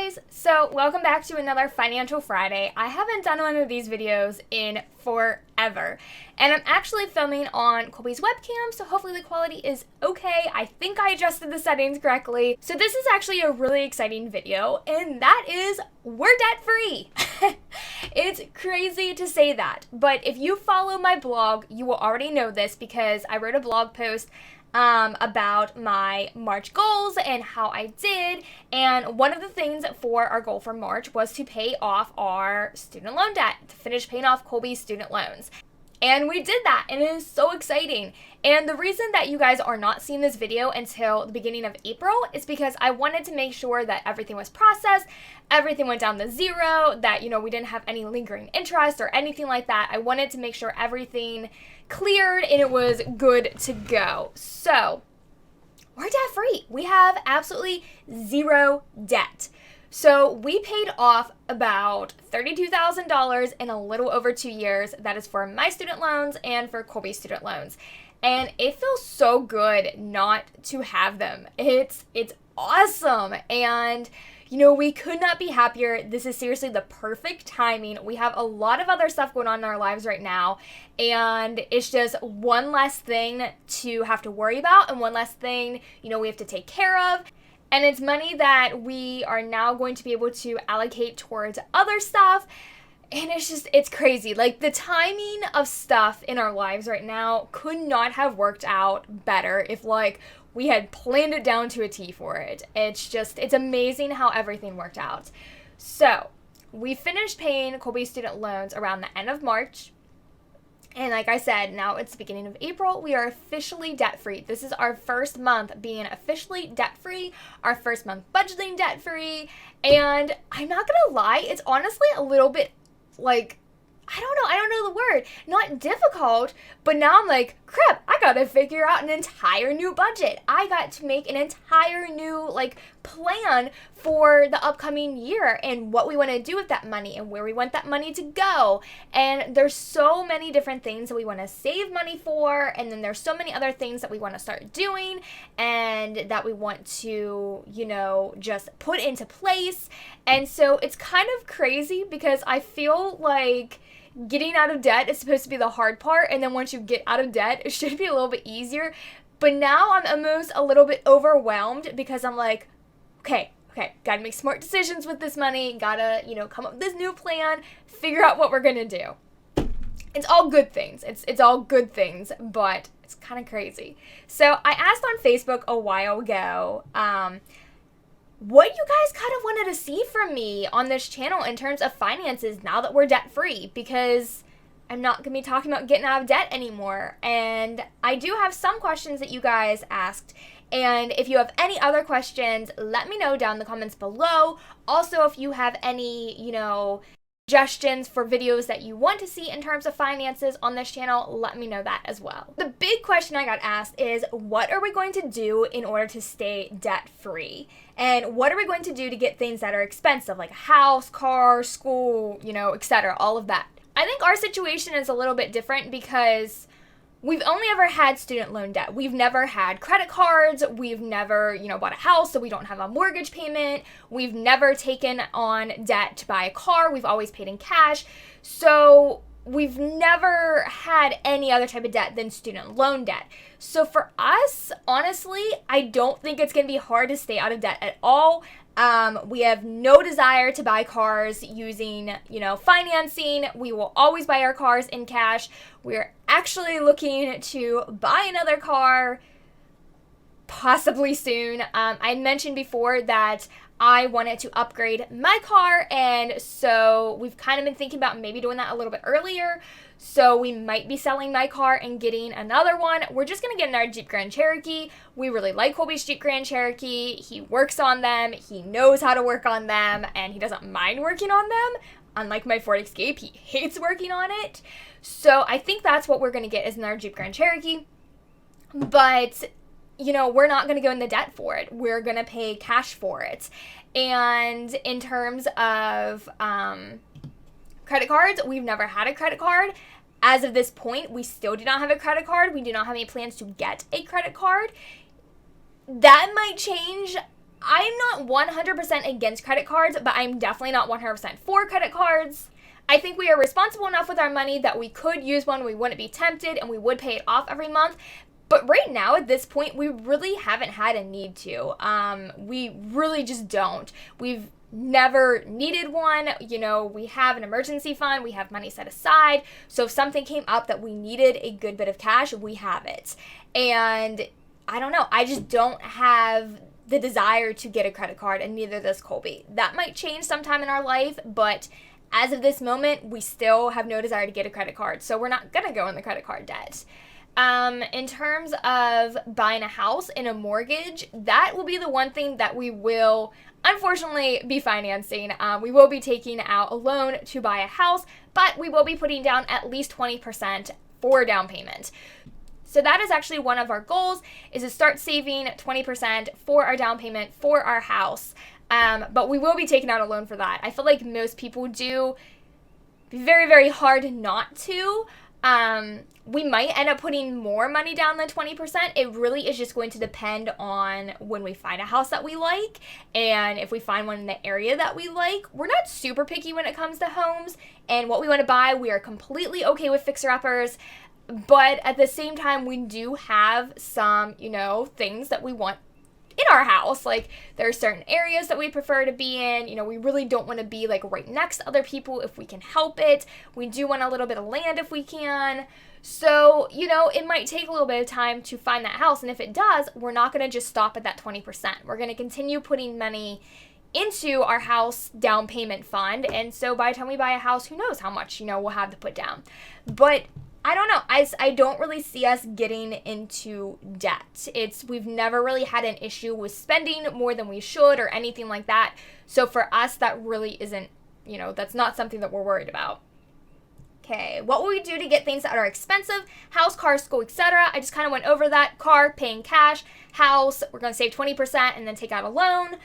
guys! So welcome back to another Financial Friday. I haven't done one of these videos in forever. And I'm actually filming on Colby's webcam, so hopefully the quality is okay. I think I adjusted the settings correctly. So this is actually a really exciting video, and that is we're debt free. It's crazy to say that, but if you follow my blog, you will already know this because I wrote a blog post about my March goals and how I did, and one of the things for our goal for March was to pay off our student loan debt, to finish paying off Colby's student loans. And we did that, and it is so exciting. And the reason that you guys are not seeing this video until the beginning of April is because I wanted to make sure that everything was processed, everything went down to zero, that, we didn't have any lingering interest or anything like that. I wanted to make sure everything cleared and it was good to go. So, we're debt free. We have absolutely zero debt. So we paid off about $32,000 in a little over 2 years. That is for my student loans and for Colby's student loans. And it feels so good not to have them. It's awesome. And we could not be happier. This is seriously the perfect timing. We have a lot of other stuff going on in our lives right now, and it's just one less thing to have to worry about and one less thing, we have to take care of. And it's money that we are now going to be able to allocate towards other stuff. And it's crazy. Like, the timing of stuff in our lives right now could not have worked out better if, we had planned it down to a T for it. It's amazing how everything worked out. So, we finished paying Colby's student loans around the end of March. And like I said, now it's the beginning of April. We are officially debt-free. This is our first month being officially debt-free, our first month budgeting debt-free. And I'm not gonna lie, it's honestly a little bit I don't know the word, not difficult, but now I'm like, crap, I gotta figure out an entire new budget. I got to make an entire new, plan for the upcoming year and what we want to do with that money and where we want that money to go. And there's so many different things that we want to save money for, and then there's so many other things that we want to start doing and that we want to, just put into place. And so it's kind of crazy because I feel like getting out of debt is supposed to be the hard part, and then once you get out of debt, it should be a little bit easier. But now I'm almost a little bit overwhelmed because I'm like, okay, gotta make smart decisions with this money, gotta, come up with this new plan, figure out what we're gonna do. It's all good things. It's all good things, but it's kind of crazy. So I asked on Facebook a while ago, what you guys kind of wanted to see from me on this channel in terms of finances now that we're debt free, because I'm not going to be talking about getting out of debt anymore. And I do have some questions that you guys asked. And if you have any other questions, let me know down in the comments below. Also, if you have any, suggestions for videos that you want to see in terms of finances on this channel, let me know that as well. The big question I got asked is, what are we going to do in order to stay debt free? And what are we going to do to get things that are expensive, like a house, car, school, etc., all of that? I think our situation is a little bit different because we've only ever had student loan debt. We've never had credit cards. We've never, bought a house, so we don't have a mortgage payment. We've never taken on debt to buy a car. We've always paid in cash. So we've never had any other type of debt than student loan debt. So for us, honestly, I don't think it's going to be hard to stay out of debt at all. We have no desire to buy cars using, financing. We will always buy our cars in cash. We're actually looking to buy another car possibly soon. I mentioned before that I wanted to upgrade my car, and so we've kind of been thinking about maybe doing that a little bit earlier. So we might be selling my car and getting another one. We're just going to get in our Jeep Grand Cherokee. We really like Colby's Jeep Grand Cherokee. He works on them. He knows how to work on them, and he doesn't mind working on them. Unlike my Ford Escape, he hates working on it. So I think that's what we're going to get is in our Jeep Grand Cherokee. But we're not going to go in the debt for it. We're going to pay cash for it. And in terms of credit cards, we've never had a credit card. As of this point, we still do not have a credit card. We do not have any plans to get a credit card. That might change I'm not 100% against credit cards, but I'm definitely not 100% for credit cards. I think we are responsible enough with our money that we could use one, we wouldn't be tempted, and we would pay it off every month. But right now, at this point, we really haven't had a need to. We really just don't. We've never needed one. You know, we have an emergency fund. We have money set aside. So if something came up that we needed a good bit of cash, we have it. And I don't know. I just don't have the desire to get a credit card, and neither does Colby. That might change sometime in our life, but as of this moment, we still have no desire to get a credit card. So we're not going to go in the credit card debt. In terms of buying a house and a mortgage, that will be the one thing that we will unfortunately be financing. We will be taking out a loan to buy a house, but we will be putting down at least 20% for down payment. So that is actually one of our goals, is to start saving 20% for our down payment for our house. But we will be taking out a loan for that. I feel like most people do. Be very, very hard not to. We might end up putting more money down than 20%. It really is just going to depend on when we find a house that we like, and if we find one in the area that we like. We're not super picky when it comes to homes and what we want to buy. We are completely okay with fixer-uppers, but at the same time, we do have some, things that we want in our house. Like, there are certain areas that we prefer to be in. We really don't want to be like right next to other people if we can help it. We do want a little bit of land if we can. So, it might take a little bit of time to find that house. And if it does, we're not going to just stop at that 20%. We're going to continue putting money into our house down payment fund. And so by the time we buy a house, who knows how much, we'll have to put down. But I don't know. I don't really see us getting into debt. We've never really had an issue with spending more than we should or anything like that. So for us, that really isn't, that's not something that we're worried about. Okay, what will we do to get things that are expensive? House, car, school, etc. I just kind of went over that. Car, paying cash. House, we're going to save 20% and then take out a loan.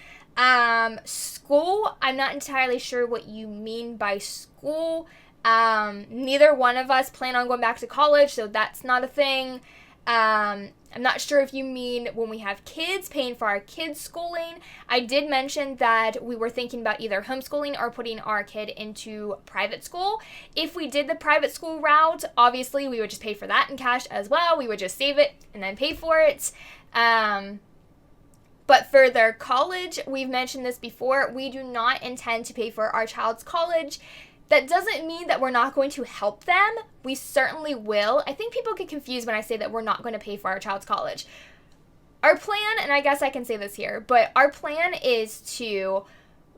School, I'm not entirely sure what you mean by school. Neither one of us plan on going back to college, so that's not a thing. I'm not sure if you mean when we have kids, paying for our kids' schooling. I did mention that we were thinking about either homeschooling or putting our kid into private school. If we did the private school route, obviously we would just pay for that in cash as well. We would just save it and then pay for it. But for their college, we've mentioned this before, we do not intend to pay for our child's college. That doesn't mean that we're not going to help them. We certainly will. I think people get confused when I say that we're not going to pay for our child's college. Our plan, and I guess I can say this here, but our plan is to,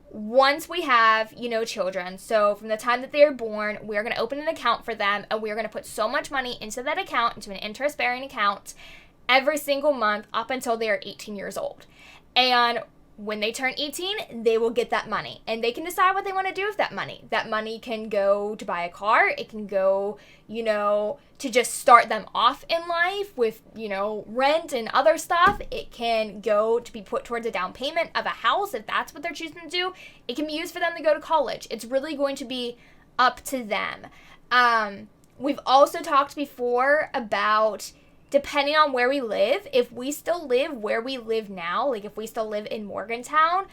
once we have, children, so from the time that they are born, we're going to open an account for them, and we're going to put so much money into that account, into an interest-bearing account, every single month up until they are 18 years old. And when they turn 18, they will get that money, and they can decide what they want to do with that money. That money can go to buy a car. It can go, to just start them off in life with, rent and other stuff. It can go to be put towards a down payment of a house if that's what they're choosing to do. It can be used for them to go to college. It's really going to be up to them. We've also talked before about, depending on where we live, if we still live where we live now, like if we still live in Morgantown,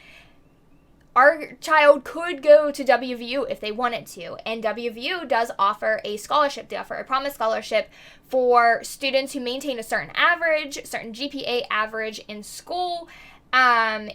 our child could go to WVU if they wanted to. And WVU does offer a scholarship. They offer a promise scholarship for students who maintain a certain GPA average in school, and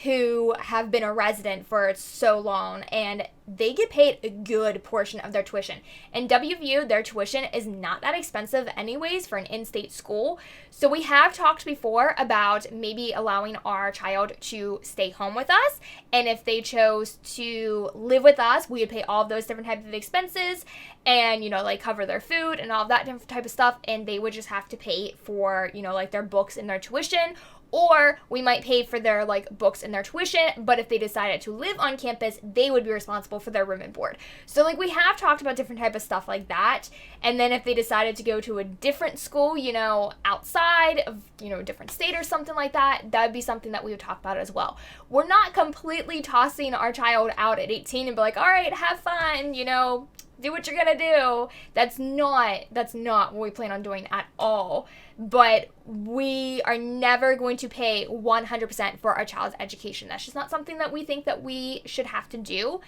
who have been a resident for so long, and they get paid a good portion of their tuition. And WVU, their tuition is not that expensive anyways for an in-state school. So we have talked before about maybe allowing our child to stay home with us, and if they chose to live with us, we would pay all of those different types of expenses and, cover their food and all of that different type of stuff, and they would just have to pay for, their books and their tuition. Or we might pay for their books and their tuition, but if they decided to live on campus, they would be responsible for their room and board. So we have talked about different type of stuff like that. And then if they decided to go to a different school, outside of, a different state or something like that, that would be something that we would talk about as well. We're not completely tossing our child out at 18 and be like, all right, have fun, do what you're gonna do. That's not what we plan on doing at all. But we are never going to pay 100% for our child's education. That's just not something that we think that we should have to do.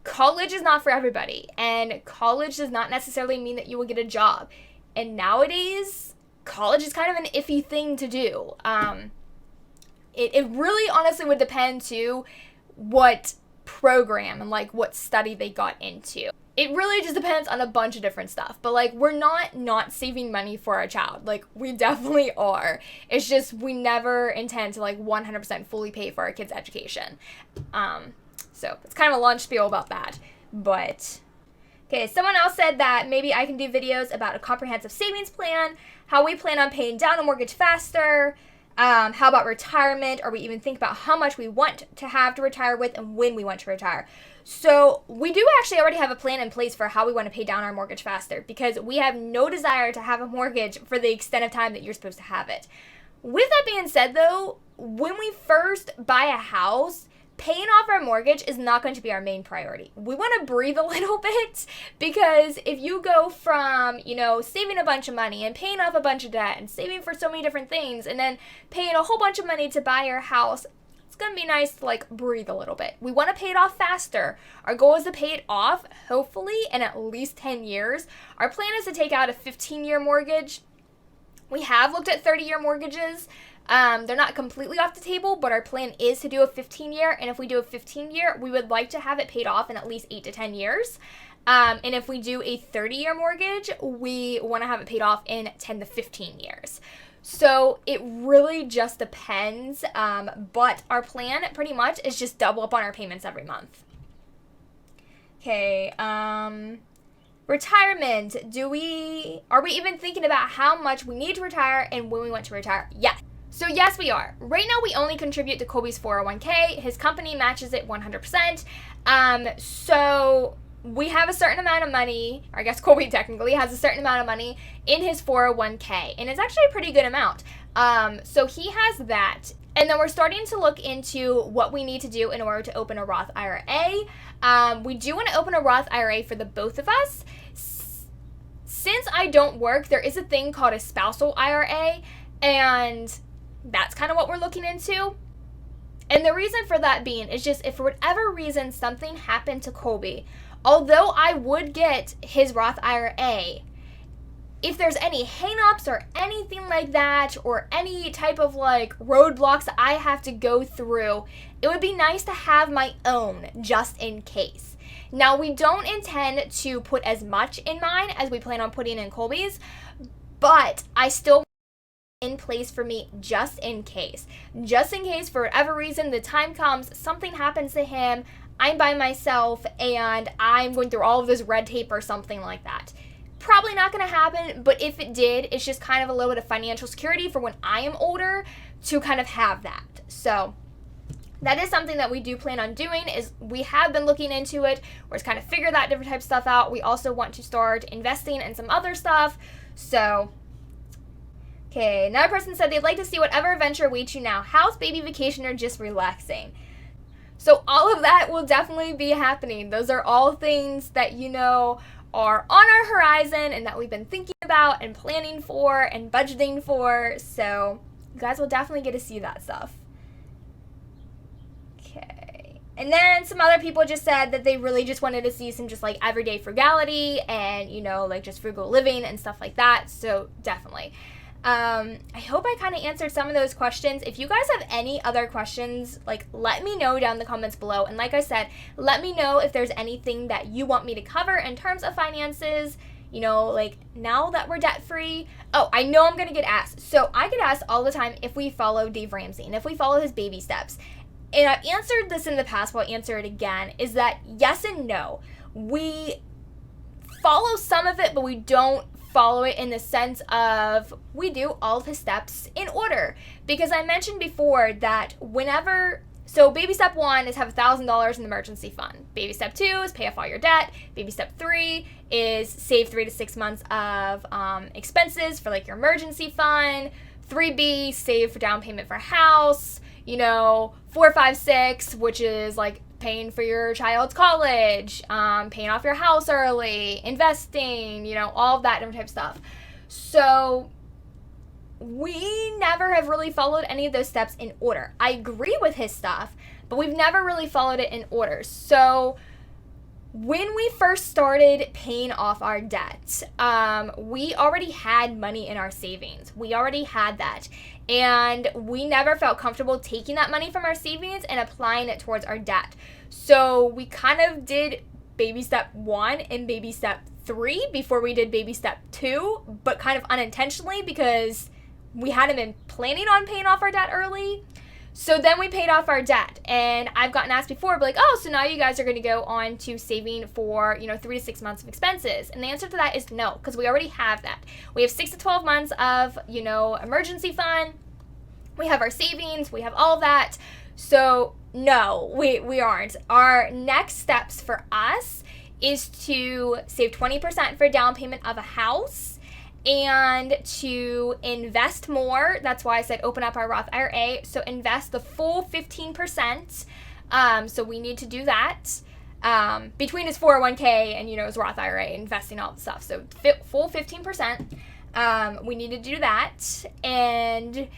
College is not for everybody, and college does not necessarily mean that you will get a job. And nowadays, college is kind of an iffy thing to do. It really honestly would depend to what program and like what study they got into. It really just depends on a bunch of different stuff. But like, we're not saving money for our child. Like, we definitely are. It's just we never intend to like 100% fully pay for our kids' education. So it's kind of a long spiel about that. But okay, someone else said that maybe I can do videos about a comprehensive savings plan, how we plan on paying down a mortgage faster, how about retirement, or we even think about how much we want to have to retire with and when we want to retire. So we do actually already have a plan in place for how we want to pay down our mortgage faster, because we have no desire to have a mortgage for the extent of time that you're supposed to have it. With that being said, though, when we first buy a house, paying off our mortgage is not going to be our main priority. We want to breathe a little bit, because if you go from, saving a bunch of money and paying off a bunch of debt and saving for so many different things and then paying a whole bunch of money to buy your house, it's going to be nice to like breathe a little bit. We want to pay it off faster. Our goal is to pay it off, hopefully, in at least 10 years. Our plan is to take out a 15-year mortgage. We have looked at 30-year mortgages. They're not completely off the table, but our plan is to do a 15-year, and if we do a 15-year, we would like to have it paid off in at least 8 to 10 years. And if we do a 30-year mortgage, we want to have it paid off in 10 to 15 years. So it really just depends, but our plan pretty much is just double up on our payments every month. Okay, retirement. Are we even thinking about how much we need to retire and when we want to retire? Yes. So yes, we are. Right now, we only contribute to Colby's 401k. His company matches it 100%. So we have a certain amount of money, or I guess Colby technically has a certain amount of money in his 401k, and it's actually a pretty good amount. So he has that. And then we're starting to look into what we need to do in order to open a Roth IRA. We do want to open a Roth IRA for the both of us. Since I don't work, there is a thing called a spousal IRA, and that's kind of what we're looking into. And the reason for that being is just if for whatever reason something happened to Colby, although I would get his Roth IRA, if there's any hang-ups or anything like that, or any type of like roadblocks that I have to go through, it would be nice to have my own just in case. Now, we don't intend to put as much in mine as we plan on putting in Colby's, but I still in place for me just in case. Just in case, for whatever reason, the time comes, something happens to him, I'm by myself, and I'm going through all of this red tape or something like that. Probably not going to happen, but if it did, it's just kind of a little bit of financial security for when I am older to kind of have that. So that is something that we do plan on doing. Is we have been looking into it. We're just kind of figure that different type of stuff out. We also want to start investing in some other stuff. So, okay, another person said they'd like to see whatever adventure awaits you now. House, baby, vacation, or just relaxing. So all of that will definitely be happening. Those are all things that are on our horizon and that we've been thinking about and planning for and budgeting for. So you guys will definitely get to see that stuff. Okay. And then some other people just said that they really just wanted to see some just like everyday frugality and, like just frugal living and stuff like that. So definitely. I hope I kind of answered some of those questions. If you guys have any other questions, let me know down in the comments below. And like I said, let me know if there's anything that you want me to cover in terms of finances, now that we're debt free. Oh, I know I'm going to get asked. So I get asked all the time if we follow Dave Ramsey and if we follow his baby steps. And I've answered this in the past, but I'll answer it again, is that yes and no. We follow some of it, but we don't follow it in the sense of we do all of his steps in order. Because I mentioned before that so baby step 1 is have $1,000 in the emergency fund. Baby step 2 is pay off all your debt. Baby step 3 is save 3 to 6 months of expenses for your emergency fund. 3B, save for down payment for a house. 4, 5, 6, which is paying for your child's college, paying off your house early, investing, you know, all of that different type of stuff. So we never have really followed any of those steps in order. I agree with his stuff, but we've never really followed it in order. So when we first started paying off our debt, we already had money in our savings. We already had that. And we never felt comfortable taking that money from our savings and applying it towards our debt. So we kind of did baby step 1 and baby step 3 before we did baby step 2, but kind of unintentionally because we hadn't been planning on paying off our debt early. So then we paid off our debt, and I've gotten asked before, but like, oh, so now you guys are going to go on to saving for, 3 to 6 months of expenses. And the answer to that is no, because we already have that. We have 6 to 12 months of, emergency fund. We have our savings. We have all of that. So no, we aren't. Our next steps for us is to save 20% for down payment of a house, and to invest more. That's why I said open up our Roth IRA. So invest the full 15%. So we need to do that between his 401k and, his Roth IRA, investing all the stuff. So full 15%. We need to do that. And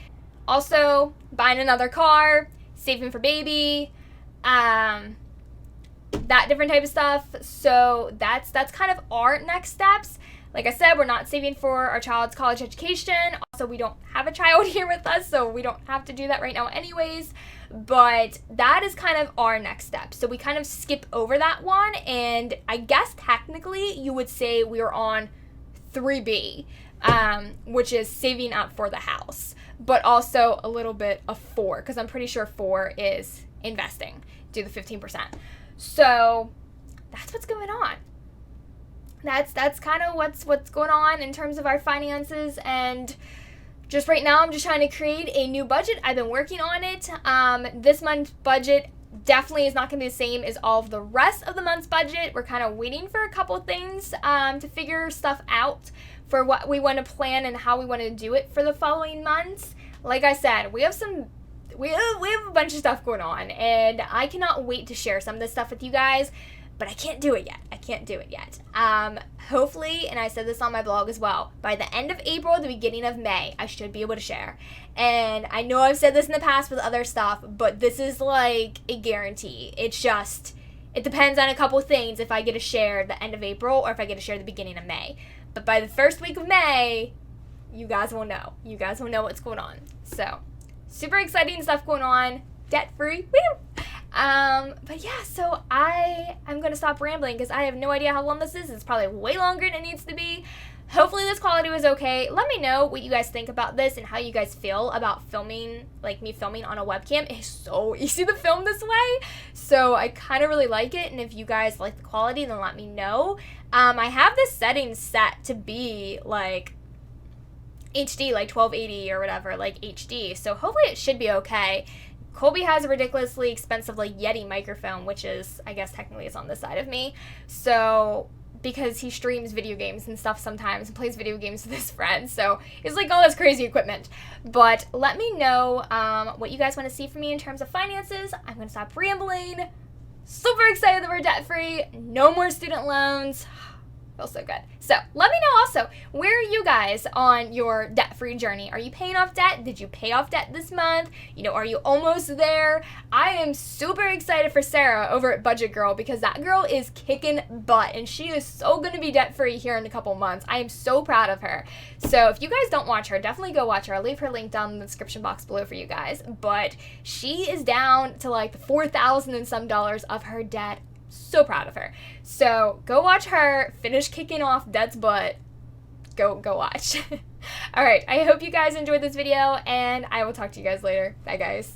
also buying another car, saving for baby, that different type of stuff. So that's kind of our next steps. Like I said, we're not saving for our child's college education. Also, we don't have a child here with us, so we don't have to do that right now anyways. But that is kind of our next step. So we kind of skip over that one, and I guess technically you would say we are on 3B, which is saving up for the house, but also a little bit of 4, because I'm pretty sure 4 is investing, do the 15%. So that's what's going on. That's kind of what's going on in terms of our finances, and just right now I'm just trying to create a new budget. I've been working on it. This month's budget definitely is not going to be the same as all of the rest of the month's budget. We're kind of waiting for a couple things to figure stuff out for what we want to plan and how we want to do it for the following months. Like I said, we have a bunch of stuff going on, and I cannot wait to share some of this stuff with you guys. But I can't do it yet. Hopefully, and I said this on my blog as well, by the end of April, the beginning of May, I should be able to share. And I know I've said this in the past with other stuff, but this is like a guarantee. It depends on a couple things if I get to share the end of April or if I get to share the beginning of May. But by the first week of May, you guys will know. You guys will know what's going on. So, super exciting stuff going on. Debt-free. Woo! But yeah, so I'm going to stop rambling because I have no idea how long this is. It's probably way longer than it needs to be. Hopefully this quality was okay. Let me know what you guys think about this and how you guys feel about filming, like me filming on a webcam. It's so easy to film this way. So I kind of really like it. And if you guys like the quality, then let me know. I have this setting set to be like HD, like 1280 or whatever, like HD. So hopefully it should be okay. Colby has a ridiculously expensive like Yeti microphone, which is, I guess technically it's on this side of me. So, because he streams video games and stuff sometimes and plays video games with his friends. So, it's like all this crazy equipment. But let me know what you guys want to see from me in terms of finances. I'm going to stop rambling. Super excited that we're debt-free. No more student loans. Feels so good. So let me know also, where are you guys on your debt-free journey? Are you paying off debt? Did you pay off debt this month? Are you almost there? I am super excited for Sarah over at Budget Girl because that girl is kicking butt and she is so going to be debt-free here in a couple months. I am so proud of her. So if you guys don't watch her, definitely go watch her. I'll leave her link down in the description box below for you guys. But she is down to like the $4,000 and some of her debt. So proud of her. So go watch her finish kicking off debt's butt. Go watch. All right. I hope you guys enjoyed this video, and I will talk to you guys later. Bye, guys.